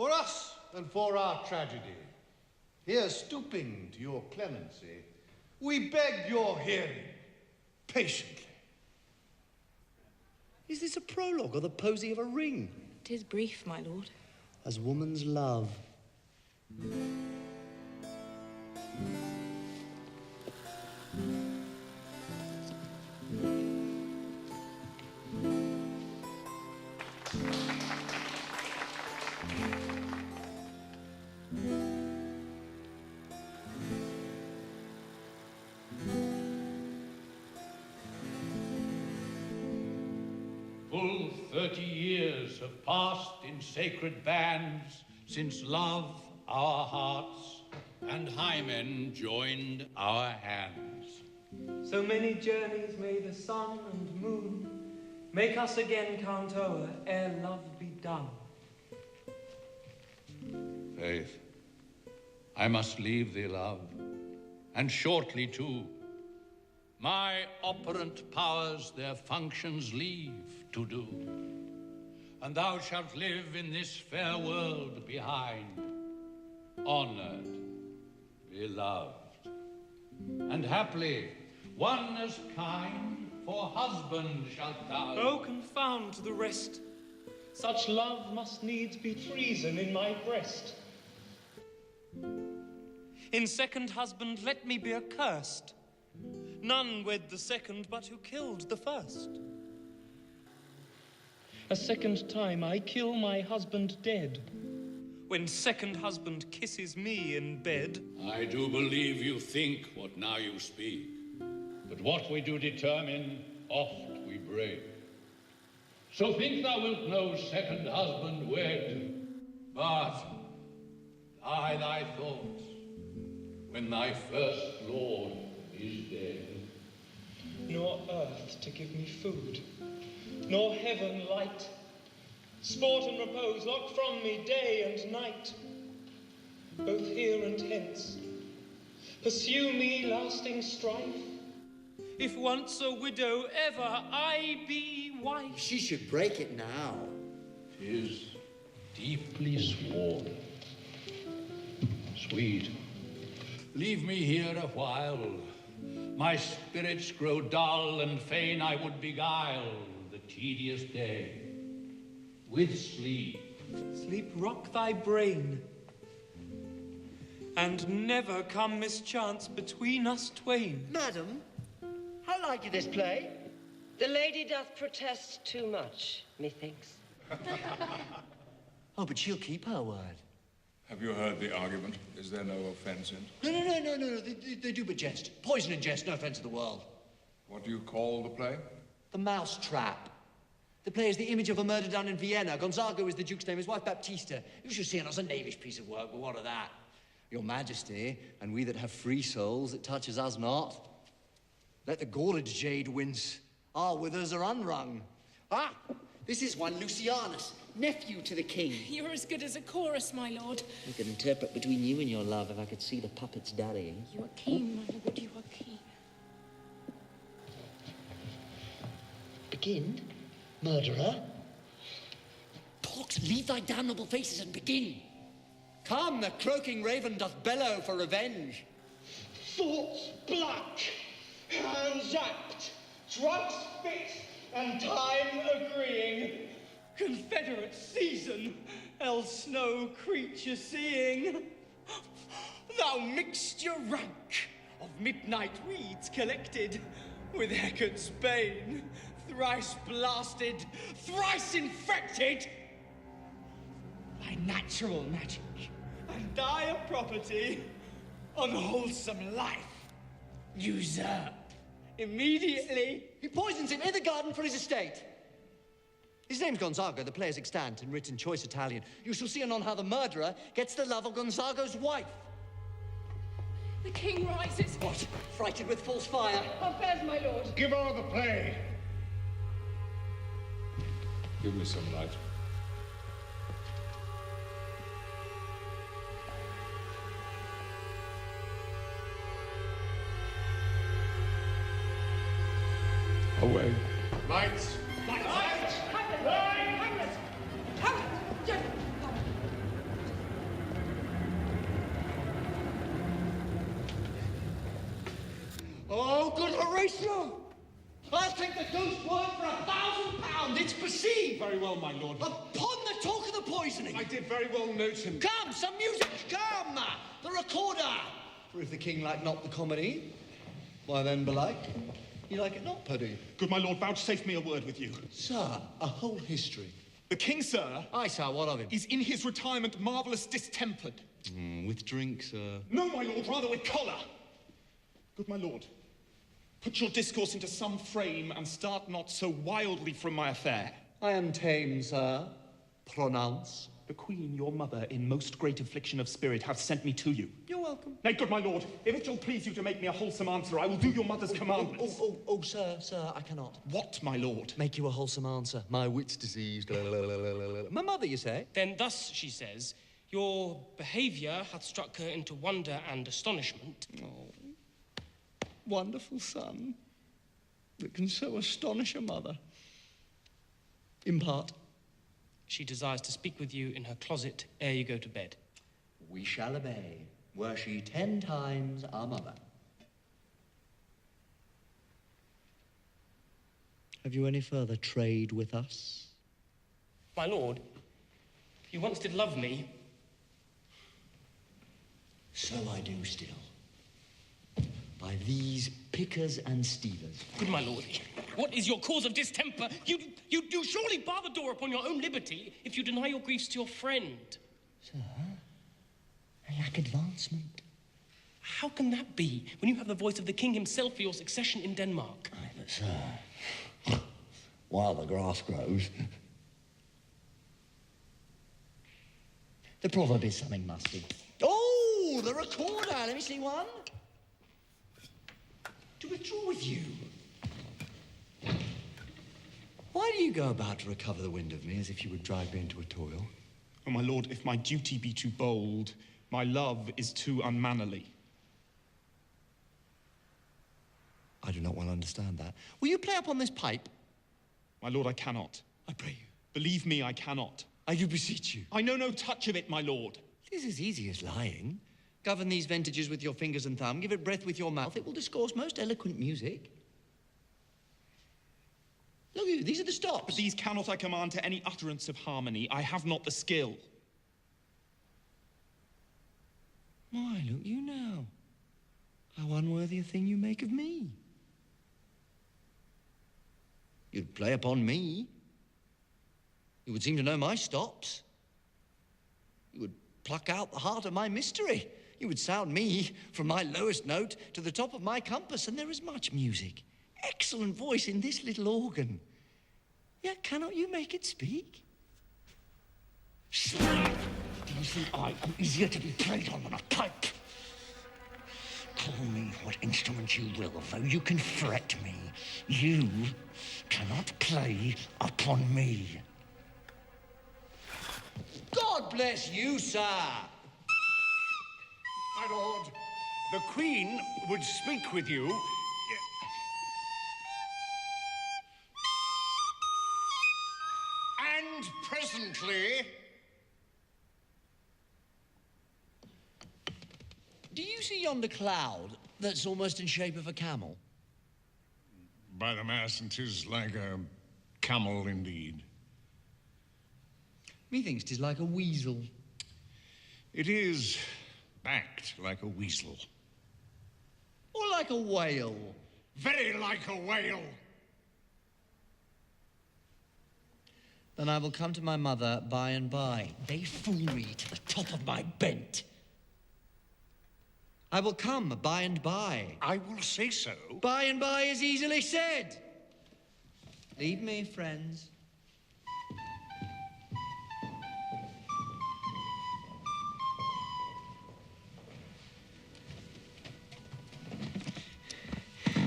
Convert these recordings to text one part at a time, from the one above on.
for us and for our tragedy, here stooping to your clemency, we beg your hearing patiently. Is this a prologue or the posy of a ring? 'Tis brief, my lord. As woman's love. Full 30 years have passed in sacred bands since love our hearts and hymen joined our hands. So many journeys may the sun and moon make us again count o'er ere love be done. Faith, I must leave thee, love, and shortly too. My operant powers their functions leave to do, and thou shalt live in this fair world behind, honored, beloved, and haply one as kind for husband shalt thou. Oh, confound the rest! Such love must needs be treason in my breast. In second husband let me be accursed. None wed the second but who killed the first. A second time I kill my husband dead, when second husband kisses me in bed. I do believe you think what now you speak, but what we do determine, oft we break. So think thou wilt no second husband wed, but hide thy thoughts when thy first lord is dead. Nor earth to give me food, nor heaven light. Sport and repose lock from me day and night. Both here and hence, pursue me lasting strife. If once a widow, ever I be wife. She should break it now. 'Tis deeply sworn. Sweet, leave me here a while. My spirits grow dull, and fain I would beguile the tedious day with sleep. Sleep rock thy brain, and never come mischance between us twain. Madam, how like you this play? The lady doth protest too much, methinks. Oh, but she'll keep her word. Have you heard the argument? Is there no offence in it? No. They do but jest. Poison and jest, no offence to the world. What do you call the play? The Mouse Trap. The play is the image of a murder done in Vienna. Gonzago is the Duke's name, his wife Baptista. You should see it as a knavish piece of work, but what of that? Your Majesty, and we that have free souls, it touches us not. Let the gaurid jade wince. Our withers are unwrung. Ah, this is one Lucianus, nephew to the king. You're as good as a chorus, my lord. I could interpret between you and your love if I could see the puppets dallying. You are keen, my lord, you are keen. Begin, murderer. Pox, leave thy damnable faces and begin. Come, the croaking raven doth bellow for revenge. Thoughts black, hands act, drugs fit, and time agreeing. Confederate season, else no creature seeing. Thou mixture rank of midnight weeds collected, with Hecate's bane, thrice blasted, thrice infected. Thy natural magic and dire property, unwholesome life, usurp immediately. He poisons him in the garden for his estate. His name's Gonzago, the player's extant, and written choice Italian. You shall see anon how the murderer gets the love of Gonzago's wife. The king rises. What? Frighted with false fire? How fares, my lord? Give over the play. Give me some light. Away. Lights. Maestro! I'll take the ghost word for £1,000. It's perceived. Very well, my lord. Upon the talk of the poisoning. I did very well note him. Come, some music, come! The recorder! For if the king like not the comedy, why then belike, he like it not, Paddy. Good my lord, vouchsafe me a word with you. Sir, a whole history. The king, sir... Aye, sir, what of him? ...is in his retirement marvellous distempered. With drink, sir. No, my lord, rather with choler. Good my lord, put your discourse into some frame and start not so wildly from my affair. I am tame, sir. Pronounce. The queen, your mother, in most great affliction of spirit, hath sent me to you. You're welcome. Nay, good my lord, if it shall please you to make me a wholesome answer, I will do your mother's commandments. Sir, I cannot. What, my lord? Make you a wholesome answer. My wit's diseased. My mother, you say? Then thus she says, your behaviour hath struck her into wonder and astonishment. Oh, wonderful son that can so astonish a mother. In part. She desires to speak with you in her closet ere you go to bed. We shall obey, were she 10 times our mother. Have you any further trade with us? My lord, you once did love me. So I do still. By these pickers and stealers. Good my lord, what is your cause of distemper? You do surely bar the door upon your own liberty if you deny your griefs to your friend. Sir, I lack advancement. How can that be when you have the voice of the king himself for your succession in Denmark? Aye, but sir, while the grass grows. The proverb is something musty. Oh, the recorder. Let me see one. To withdraw with you. Why do you go about to recover the wind of me as if you would drive me into a toil? Oh, my lord, if my duty be too bold, my love is too unmannerly. I do not well understand that. Will you play upon this pipe? My lord, I cannot. I pray you. Believe me, I cannot. I do beseech you. I know no touch of it, my lord. It is as easy as lying. Govern these vintages with your fingers and thumb. Give it breath with your mouth. It will discourse most eloquent music. Look at you, these are the stops. But these cannot I command to any utterance of harmony. I have not the skill. Why, look you now. How unworthy a thing you make of me. You'd play upon me. You would seem to know my stops. You would pluck out the heart of my mystery. You would sound me from my lowest note to the top of my compass, and there is much music. Excellent voice in this little organ. Yet cannot you make it speak? Speak! Do you think I am easier to be played on than a pipe? Call me what instrument you will, though you can fret me. You cannot play upon me. God bless you, sir. My lord, the Queen would speak with you. And presently... Do you see yonder cloud that's almost in shape of a camel? By the mass, and 'tis like a camel indeed. Methinks 'tis like a weasel. It is backed like a weasel. Or like a whale. Very like a whale. Then I will come to my mother by and by. They fool me to the top of my bent. I will come by and by. I will say so. By and by is easily said. Leave me, friends.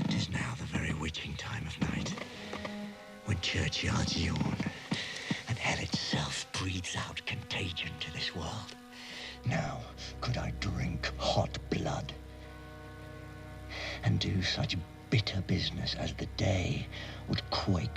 Tis now the very witching time of night, when churchyards yawn, and hell itself breathes out contagion to this world. Now could I drink hot blood and do such bitter business as the day would quake